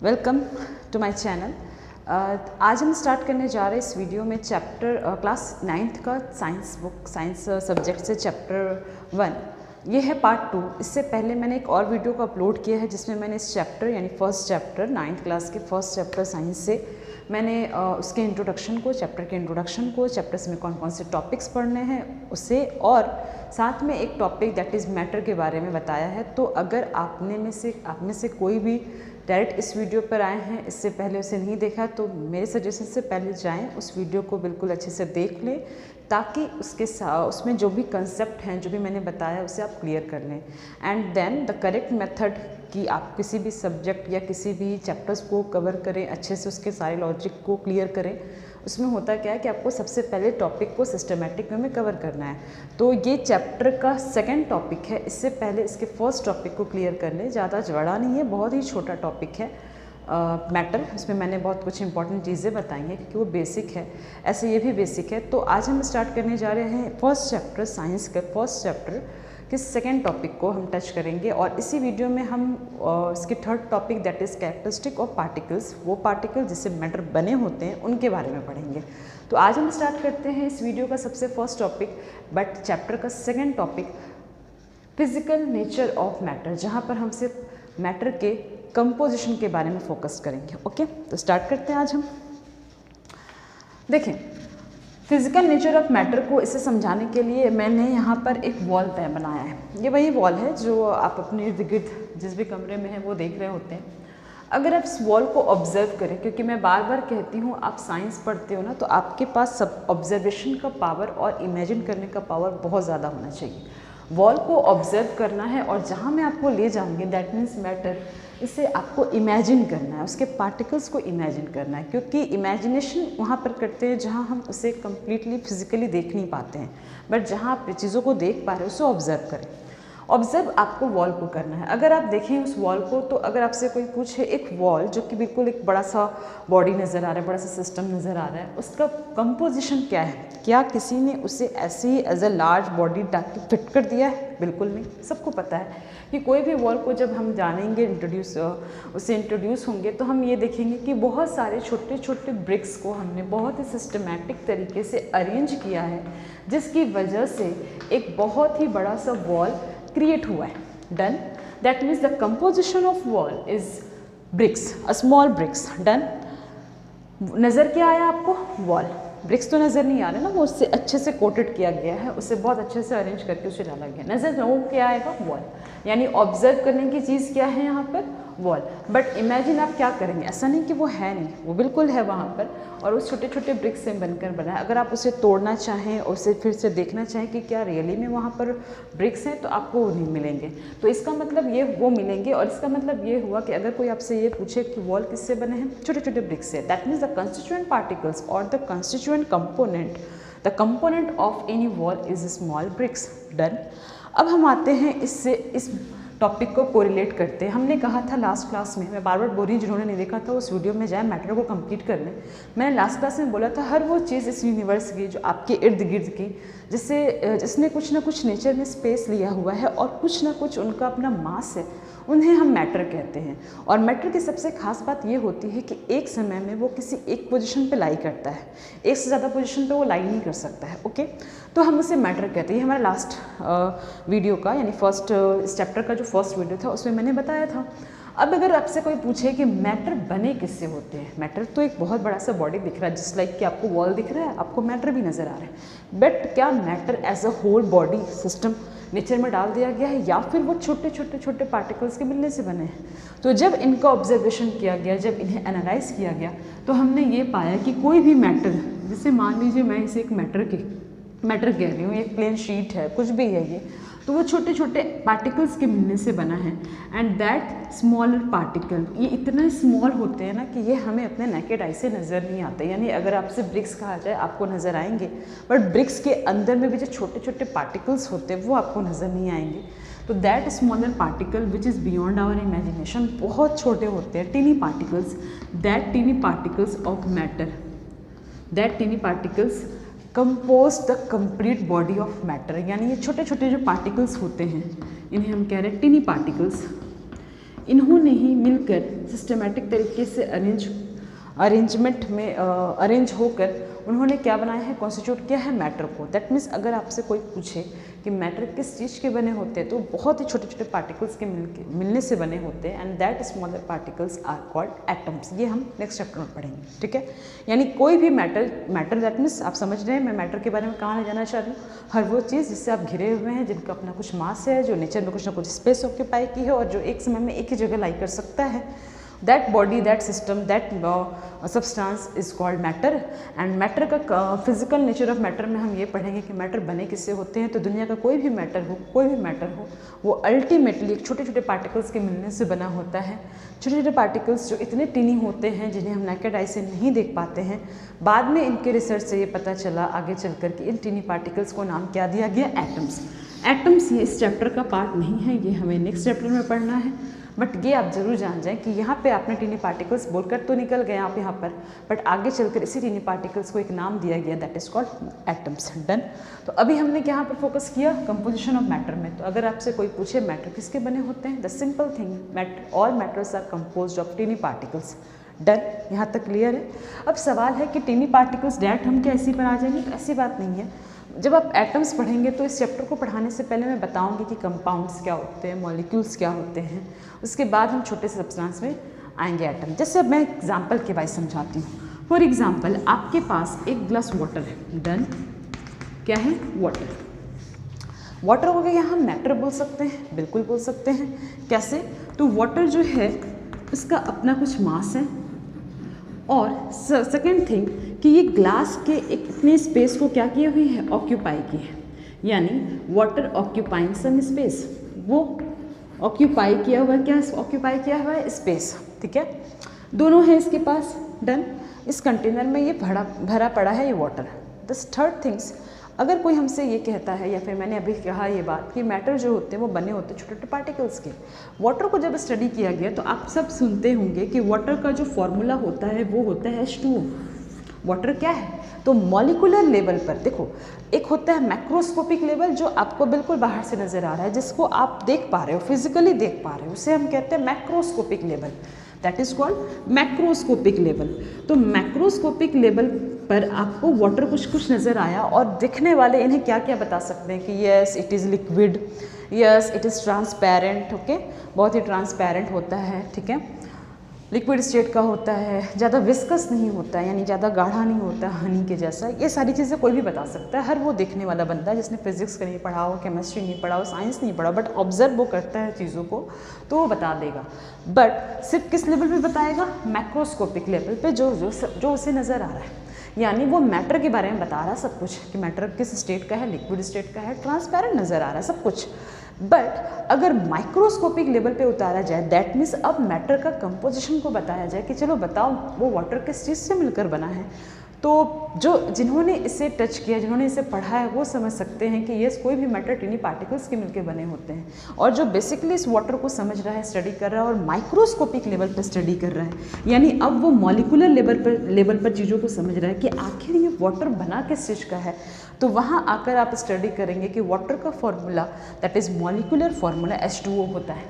Welcome to my channel. आज हम start करने जा रहे हैं इस वीडियो में चैप्टर क्लास 9th का साइंस बुक साइंस सब्जेक्ट से चैप्टर 1। ये है पार्ट 2। इससे पहले मैंने एक और वीडियो को अपलोड किया है जिसमें मैंने इस चैप्टर यानी फर्स्ट चैप्टर 9th क्लास के फर्स्ट चैप्टर साइंस से मैंने उसके इंट्रोडक्शन को, चैप्टर के इंट्रोडक्शन को, चैप्टर्स में कौन कौन से टॉपिक्स पढ़ने हैं उसे, और साथ में एक टॉपिक दैट इज़ मैटर के बारे में बताया है। तो अगर आप में से कोई भी डायरेक्ट इस वीडियो पर आए हैं, इससे पहले उसे नहीं देखा, तो मेरे सजेशन से पहले जाएं, उस वीडियो को बिल्कुल अच्छे से देख लें ताकि उसमें जो भी कंसेप्ट हैं, जो भी मैंने बताया, उसे आप क्लियर कर लें। And then the correct method कि आप किसी भी सब्जेक्ट या किसी भी चैप्टर्स को कवर करें, अच्छे से उसके सारे लॉजिक को क्लियर करें। उसमें होता क्या है कि आपको सबसे पहले टॉपिक को सिस्टमेटिक वे में कवर करना है। तो ये चैप्टर का सेकंड टॉपिक है। इससे पहले इसके फर्स्ट टॉपिक को क्लियर कर लें। ज़्यादा बड़ा नहीं है, बहुत ही छोटा टॉपिक है मैटर। इसमें मैंने बहुत कुछ इंपॉर्टेंट चीज़ें बताई हैं क्योंकि वो बेसिक है, ऐसे ये भी बेसिक है। तो आज हम स्टार्ट करने जा रहे हैं फर्स्ट चैप्टर, साइंस का फर्स्ट चैप्टर के सेकेंड टॉपिक को हम टच करेंगे। और इसी वीडियो में हम इसके third topic that is characteristic of particles, वो पार्टिकल जिससे मैटर बने होते हैं उनके बारे में पढ़ेंगे। तो आज हम स्टार्ट करते हैं इस वीडियो का सबसे फर्स्ट टॉपिक, बट चैप्टर का second topic physical nature of matter, जहाँ पर हम सिर्फ मैटर के कंपोजिशन के बारे में फोकस करेंगे। ओके, तो स्टार्ट करते हैं आज हम। देखें, फिजिकल नेचर ऑफ मैटर को इसे समझाने के लिए मैंने यहाँ पर एक वॉल पैन बनाया है। ये वही वॉल है जो आप अपने इर्द गिर्द जिस भी कमरे में है वो देख रहे होते हैं। अगर आप इस वॉल को ऑब्जर्व करें, क्योंकि मैं बार बार कहती हूँ आप साइंस पढ़ते हो ना, तो आपके पास सब ऑब्जर्वेशन का पावर और इमेजिन करने का पावर बहुत ज़्यादा होना चाहिए। वॉल को ऑब्जर्व करना है और जहाँ मैं आपको ले जाऊँगी दैट मीन्स मैटर, इसे आपको इमेजिन करना है, उसके पार्टिकल्स को इमेजिन करना है, क्योंकि इमेजिनेशन वहाँ पर करते हैं जहाँ हम उसे कम्प्लीटली फिजिकली देख नहीं पाते हैं, बट जहाँ आप चीज़ों को देख पा रहे हो उसे ऑब्जर्व करें। ऑब्जर्व आपको वॉल को करना है। अगर आप देखें उस वॉल को, तो अगर आपसे कोई पूछे एक वॉल जो कि बिल्कुल एक बड़ा सा बॉडी नज़र आ रहा है, बड़ा सा सिस्टम नज़र आ रहा है, उसका कंपोजिशन क्या है, क्या किसी ने उसे ऐसे ही एज अ लार्ज बॉडी ताकि फिट कर दिया है? बिल्कुल नहीं। सबको पता है कि कोई भी वॉल को जब हम जानेंगे उसे इंट्रोड्यूस होंगे तो हम ये देखेंगे कि बहुत सारे छोटे छोटे ब्रिक्स को हमने बहुत ही सिस्टमैटिक तरीके से अरेंज किया है, जिसकी वजह से एक बहुत ही बड़ा सा वॉल क्रिएट हुआ है। Done. That means the composition of wall is bricks, a small bricks. Done. नज़र क्या आया आपको? वॉल। ब्रिक्स तो नज़र नहीं आ रहे ना, वो उससे अच्छे से कोटेड किया गया है, उसे बहुत अच्छे से अरेंज करके उसे डाला गया। नज़र लोगों को क्या आएगा? वॉल। यानी ऑब्जर्व करने की चीज़ क्या है यहाँ पर? वॉल। बट इमेजिन आप क्या करेंगे? ऐसा नहीं कि वो है नहीं, वो बिल्कुल है वहाँ पर, और उस छोटे छोटे ब्रिक्स से बनकर बना है। अगर आप उसे तोड़ना चाहें और उसे फिर से देखना चाहें कि क्या रियली में वहाँ पर ब्रिक्स हैं, तो आपको वो नहीं मिलेंगे। तो इसका मतलब ये वो मिलेंगे, और इसका मतलब ये हुआ कि अगर कोई आपसे ये पूछे कि वॉल किससे बने हैं, छोटे छोटे ब्रिक्स से, that means the constituent particles और the constituent component, the component of any wall is small bricks. Done. अब हम आते हैं इस टॉपिक को कोरिलेट करते हैं। हमने कहा था लास्ट क्लास में, मैं बार बार बोल रही हूँ, जिन्होंने नहीं देखा था उस वीडियो में जाए, मैटर को कंप्लीट कर लें। मैंने लास्ट क्लास में बोला था हर वो चीज़ इस यूनिवर्स की जो आपके इर्द गिर्द की, जिसने कुछ ना कुछ नेचर में स्पेस लिया हुआ है और कुछ ना कुछ उनका अपना मास है, उन्हें हम मैटर कहते हैं। और मैटर की सबसे खास बात ये होती है कि एक समय में वो किसी एक पोजीशन पे लाई करता है, एक से ज़्यादा पोजीशन पे वो लाई नहीं कर सकता है। ओके, तो हम उसे मैटर कहते हैं। ये हमारा लास्ट वीडियो का यानी फर्स्ट इस चैप्टर का जो फर्स्ट वीडियो था उसमें मैंने बताया था। अब अगर आपसे कोई पूछे कि मैटर बने किससे होते हैं, मैटर तो एक बहुत बड़ा सा बॉडी दिख रहा है, जिस लाइक कि आपको वॉल दिख रहा है, आपको मैटर भी नज़र आ रहा है, बट क्या matter as a whole body system nature में डाल दिया गया है, या फिर वो छोटे छोटे छोटे पार्टिकल्स के मिलने से बने हैं? तो जब इनका ऑब्जर्वेशन किया गया, जब इन्हें एनालाइज किया गया, तो हमने ये पाया कि कोई भी मैटर, जैसे मान लीजिए मैं इसे एक मैटर कह रही हूँ, एक प्लेन शीट है, कुछ भी है ये, तो वो छोटे छोटे पार्टिकल्स के मिलने से बना है। एंड दैट स्मॉलर पार्टिकल, ये इतना स्मॉल होते हैं ना कि ये हमें अपने नेकेड आई से नज़र नहीं आते। यानी अगर आपसे ब्रिक्स कहा जाए आपको नज़र आएंगे, बट ब्रिक्स के अंदर में भी जो छोटे छोटे पार्टिकल्स होते हैं वो आपको नज़र नहीं आएंगे। तो that smaller particle which is beyond our imagination, बहुत छोटे होते हैं, tiny particles, that tiny particles of matter, that tiny particles compose the complete body of matter. यानी ये छोटे छोटे जो पार्टिकल्स होते हैं, इन्हें हम कह रहे हैं टीनी पार्टिकल्स, इन्होंने ही मिलकर सिस्टमेटिक तरीके से अरेंजमेंट में अरेंज होकर उन्होंने क्या बनाया है, कॉन्स्टिट्यूट किया है मैटर को। दैट मीन्स अगर आपसे कोई पूछे कि मैटर किस चीज़ के बने होते हैं तो बहुत ही छोटे छोटे पार्टिकल्स के मिलने से बने होते हैं, and that smaller particles are called atoms. ये हम नेक्स्ट चैप्टर में पढ़ेंगे, ठीक है। यानी कोई भी मैटर दैट मीन्स आप समझ रहे हैं मैं मैटर के बारे में कहाँ ले जाना चाह रही हूँ, हर वो चीज़ जिससे आप घिरे हुए हैं, जिनका अपना कुछ मास है, जो नेचर में कुछ ना कुछ स्पेस ऑक्यूपाई की है और जो एक समय में एक ही जगह लाई कर सकता है, that body, that system, that substance is called matter. And matter का फिजिकल नेचर ऑफ मैटर में हम ये पढ़ेंगे कि मैटर बने किससे होते हैं। तो दुनिया का कोई भी मैटर हो वो अल्टीमेटली एक छोटे छोटे पार्टिकल्स के मिलने से बना होता है। छोटे छोटे पार्टिकल्स जो इतने टीनी होते हैं जिन्हें हम नेकेड आई से नहीं देख पाते हैं। बाद में इनके रिसर्च से ये पता चला आगे चलकर कि इन टीनी पार्टिकल्स को नाम क्या दिया गया, एटम्स। एटम्स ये इस चैप्टर का पार्ट नहीं है, ये हमें नेक्स्ट चैप्टर में पढ़ना है। बट ये आप जरूर जान जाएं कि यहाँ पे आपने टीनी पार्टिकल्स बोलकर तो निकल गए आप यहाँ पर, बट आगे चलकर इसी टीनी पार्टिकल्स को एक नाम दिया गया, that is called atoms. Done. तो अभी हमने यहाँ पर फोकस किया कंपोजिशन ऑफ मैटर में। तो अगर आपसे कोई पूछे मैटर किसके बने होते हैं, the simple thing matter, all matters are composed of tiny particles. Done, यहाँ तक क्लियर है। अब सवाल है कि टीनी पार्टिकल्स डायरेक्ट हम क्या इसी पर आ जाएंगे, तो ऐसी बात नहीं है। जब आप एटम्स पढ़ेंगे तो इस चैप्टर को पढ़ाने से पहले मैं बताऊंगी कि कंपाउंड्स क्या होते हैं, मॉलिक्यूल्स क्या होते हैं, उसके बाद हम छोटे से सब्सटेंस में आएंगे एटम। जैसे अब मैं एग्जांपल के वाइज समझाती हूँ। फॉर एग्जांपल आपके पास एक ग्लास वाटर है। डन, क्या है, वाटर। वाटर को क्या हम मैटर बोल सकते हैं, बिल्कुल बोल सकते हैं। कैसे, तो वाटर जो है इसका अपना कुछ मास है, और सेकेंड थिंग कि ये ग्लास के एक इतने स्पेस को क्या किए हुई है, ऑक्यूपाई की है। यानी वाटर ऑक्यूपाइंग सम स्पेस, वो ऑक्यूपाई किया हुआ है, क्या ऑक्यूपाई किया हुआ है, स्पेस, ठीक है। दोनों है इसके पास। डन। इस कंटेनर में ये भरा पड़ा है ये वाटर। द थर्ड थिंग्स, अगर कोई हमसे ये कहता है, या फिर मैंने अभी कहा ये बात कि मैटर जो होते हैं वो बने होते हैं छोटे छोटे पार्टिकल्स के। वाटर को जब स्टडी किया गया तो आप सब सुनते होंगे कि वाटर का जो फॉर्मूला होता है वो होता है H2O। वाटर क्या है, तो मॉलिकुलर लेवल पर देखो, एक होता है मैक्रोस्कोपिक लेवल जो आपको बिल्कुल बाहर से नज़र आ रहा है, जिसको आप देख पा रहे हो, फिजिकली देख पा रहे हो, उसे हम कहते हैं macroscopic level, that is called macroscopic level. तो मैक्रोस्कोपिक लेवल पर आपको वाटर कुछ नज़र आया, और दिखने वाले इन्हें क्या क्या बता सकते हैं कि yes it is liquid, yes it is transparent, okay, बहुत ही ट्रांसपेरेंट होता है, ठीक है, लिक्विड स्टेट का होता है, ज़्यादा विस्कस नहीं होता है, यानी ज़्यादा गाढ़ा नहीं होता हनी के जैसा। ये सारी चीज़ें कोई भी बता सकता है, हर वो देखने वाला बंदा जिसने फिजिक्स का नहीं पढ़ा हो, केमिस्ट्री नहीं पढ़ा हो, साइंस नहीं पढ़ा, बट ऑब्जर्व वो करता है चीज़ों को तो वो बता देगा। बट सिर्फ किस लेवल पे बताएगा, मैक्रोस्कोपिक लेवल पे, जो उसे नज़र आ रहा है। यानी वो मैटर के बारे में बता रहा है सब कुछ, कि मैटर किस स्टेट का है, लिक्विड स्टेट का है, ट्रांसपेरेंट नज़र आ रहा है सब कुछ। बट अगर माइक्रोस्कोपिक लेवल पे उतारा जाए, दैट मीन्स अब मैटर का कंपोजिशन को बताया जाए कि चलो बताओ वो वाटर किस चीज़ से मिलकर बना है, तो जिन्होंने इसे टच किया, जिन्होंने इसे पढ़ा है, वो समझ सकते हैं कि ये कोई भी मैटर टीनी पार्टिकल्स के मिलकर बने होते हैं। और जो बेसिकली इस वाटर को समझ रहा है, स्टडी कर रहा है, और माइक्रोस्कोपिक लेवल पर स्टडी कर रहा है, यानी अब वो मॉलिकुलर लेवल पर चीज़ों को समझ रहा है कि आखिर ये वाटर बना किस चीज़ का है। तो वहाँ आकर आप स्टडी करेंगे कि वाटर का formula, that is molecular formula, H2O होता है।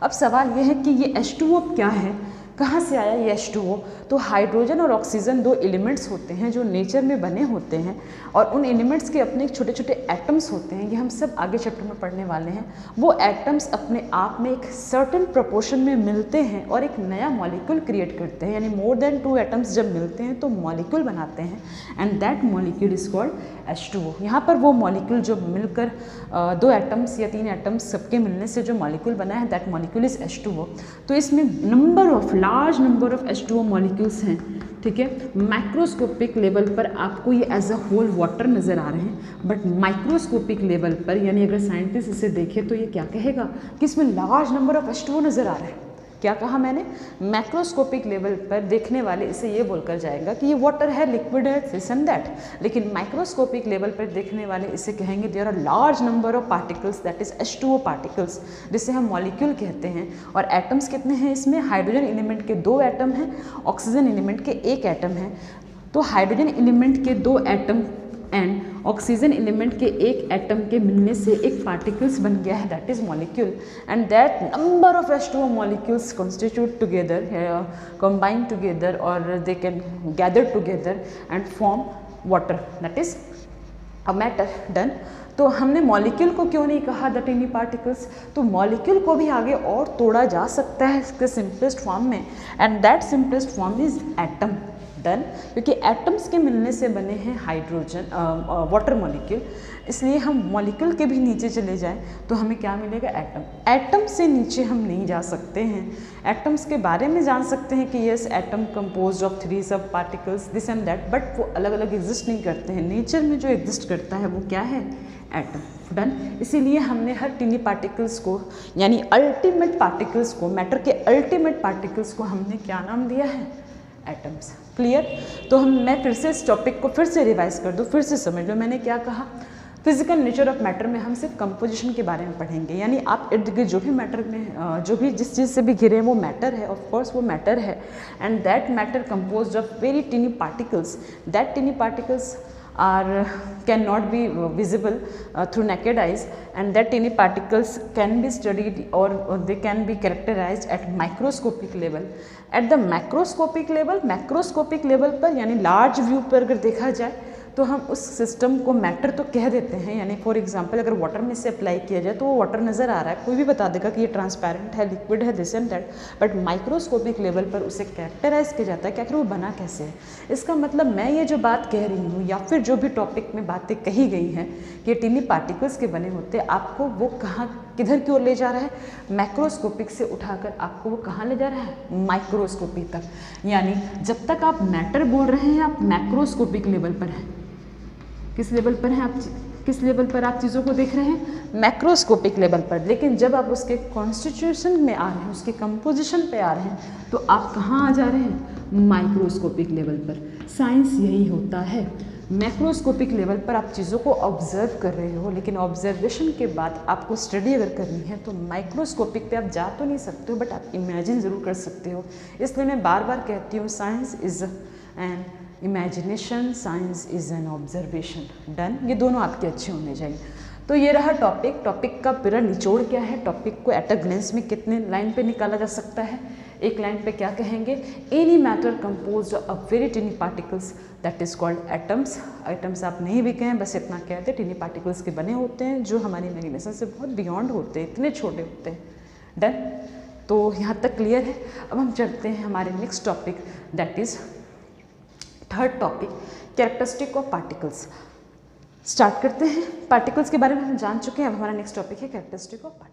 अब सवाल ये है कि ये H2O क्या है, कहाँ से आया ये H2O? तो हाइड्रोजन और ऑक्सीजन दो एलिमेंट्स होते हैं जो नेचर में बने होते हैं, और उन एलिमेंट्स के अपने छोटे छोटे एटम्स होते हैं, ये हम सब आगे चैप्टर में पढ़ने वाले हैं। वो एटम्स अपने आप में एक सर्टेन प्रोपोर्शन में मिलते हैं और एक नया मॉलिक्यूल क्रिएट करते हैं, यानी मोर देन 2 एटम्स जब मिलते हैं तो मॉलिक्यूल बनाते हैं, and that molecule is called H2O। यहाँ पर वो मॉलिक्यूल जो मिलकर 2 एटम्स या 3 एटम्स सबके मिलने से जो मॉलिक्यूल बना है, दैट मॉलिक्यूल इज H2O। तो इसमें large number of H2O molecules हैं, ठीक है। मैक्रोस्कोपिक लेवल पर आपको ये एज अ होल वाटर नज़र आ रहे हैं, बट माइक्रोस्कोपिक लेवल पर, यानी अगर साइंटिस्ट इसे देखे तो ये क्या कहेगा कि इसमें लार्ज नंबर ऑफ H2O नज़र आ रहा है। क्या कहा मैंने, मैक्रोस्कोपिक लेवल पर देखने वाले इसे ये बोलकर जाएगा कि ये वाटर है, लिक्विड है, दिस एंड दैट। लेकिन माइक्रोस्कोपिक लेवल पर देखने वाले इसे कहेंगे there are large number of particles, that is H2O particles, जिसे हम मॉलिक्यूल कहते हैं। और एटम्स कितने हैं इसमें, हाइड्रोजन एलिमेंट के 2 एटम हैं, ऑक्सीजन एलिमेंट के 1 एटम है। तो हाइड्रोजन एलिमेंट के 2 एटम एंड ऑक्सीजन एलिमेंट के एक एटम के मिलने से एक पार्टिकल्स बन गया है, that is molecule, and that number of H2O molecules constitute together, combine together और they can gather together and form water, that is a matter. Done. तो हमने मॉलिक्यूल को क्यों नहीं कहा द टिनी पार्टिकल्स, तो मॉलिक्यूल को भी आगे और तोड़ा जा सकता है इसके सिंपलेस्ट फॉर्म में, and that simplest form is atom. Done. क्योंकि एटम्स के मिलने से बने हैं हाइड्रोजन वाटर मॉलिक्यूल, इसलिए हम मॉलिक्यूल के भी नीचे चले जाएं तो हमें क्या मिलेगा, एटम। एटम से नीचे हम नहीं जा सकते हैं, एटम्स के बारे में जान सकते हैं कि यस एटम कंपोज्ड ऑफ 3 सब particles this and that, but वो अलग अलग एग्जिस्ट नहीं करते हैं। नेचर में जो एग्जिस्ट करता है वो क्या है, एटम। डन। इसीलिए हमने हर टिनी पार्टिकल्स को यानी अल्टीमेट पार्टिकल्स को, मैटर के अल्टीमेट पार्टिकल्स को हमने क्या नाम दिया है, एटम्स। क्लियर। तो मैं फिर से इस टॉपिक को फिर से रिवाइज कर दूँ, फिर से समझ लो मैंने क्या कहा। फिजिकल नेचर ऑफ मैटर में हम सिर्फ कंपोजिशन के बारे में पढ़ेंगे, यानी आप इर्द गिर्द जो भी मैटर में जो भी जिस चीज़ से भी घिरे वो मैटर है, ऑफ कोर्स वो मैटर है, and that matter composed of very टिनी particles, that टिनी particles are cannot be visible through naked eyes, and that tiny particles can be studied or they can be characterized at microscopic level. At the macroscopic level पर यानी large view पर अगर देखा जाए तो हम उस system को मैटर तो कह देते हैं, यानी फॉर एग्जांपल अगर वाटर में से अप्लाई किया जाए तो वो वाटर नज़र आ रहा है, कोई भी बता देगा कि ये ट्रांसपेरेंट है, लिक्विड है, this and that, but microscopic level पर उसे कैरेक्टराइज किया जाता है कि आखिर वो बना कैसे है। इसका मतलब मैं ये जो बात कह रही हूँ या फिर जो भी टॉपिक में बातें कही गई हैं कि टिनी पार्टिकल्स के बने होते, आपको वो कहाँ किधर की ओर ले जा रहा है, मैक्रोस्कोपिक से उठाकर आपको वो कहाँ ले जा रहा है, माइक्रोस्कोपिक तक। यानी जब तक आप मैटर बोल रहे हैं आप मैक्रोस्कोपिक लेवल पर हैं, किस लेवल पर हैं आप, किस लेवल पर आप चीज़ों को देख रहे हैं, मैक्रोस्कोपिक लेवल पर। लेकिन जब आप उसके कॉन्स्टिट्यूशन में आ रहे हैं, उसके कंपोजिशन पे आ रहे हैं, तो आप कहाँ आ जा रहे हैं, माइक्रोस्कोपिक लेवल पर। साइंस यही होता है, मैक्रोस्कोपिक लेवल पर आप चीज़ों को ऑब्जर्व कर रहे हो, लेकिन ऑब्जर्वेशन के बाद आपको स्टडी अगर करनी है तो माइक्रोस्कोपिक पे आप जा तो नहीं सकते हो, बट आप इमेजिन ज़रूर कर सकते हो। इसलिए मैं बार बार कहती हूँ science is an imagination, science is an observation. Done. ये दोनों आपके अच्छे होने चाहिए। तो ये रहा टॉपिक। टॉपिक का पूरा निचोड़ क्या है, टॉपिक को एट अ ग्लेंस में कितने लाइन पे निकाला जा सकता है। एक लाइन पे क्या कहेंगे, any matter composed of very टिनी particles that is called atoms. Atoms आप नहीं भी कहें, बस इतना कहते हैं टिनी पार्टिकल्स के बने होते हैं जो हमारी इमेजिनेशन से बहुत बियॉन्ड होते हैं, इतने छोटे होते हैं। डन। तो यहाँ तक क्लियर है। अब हम चलते हैं हमारे next topic, that is third topic, characteristic of particles. Start करते हैं। पार्टिकल्स के बारे में हम जान चुके हैं, अब हमारा नेक्स्ट टॉपिक है कैरेक्टरिस्टिक ऑफ पार्टिकल्स।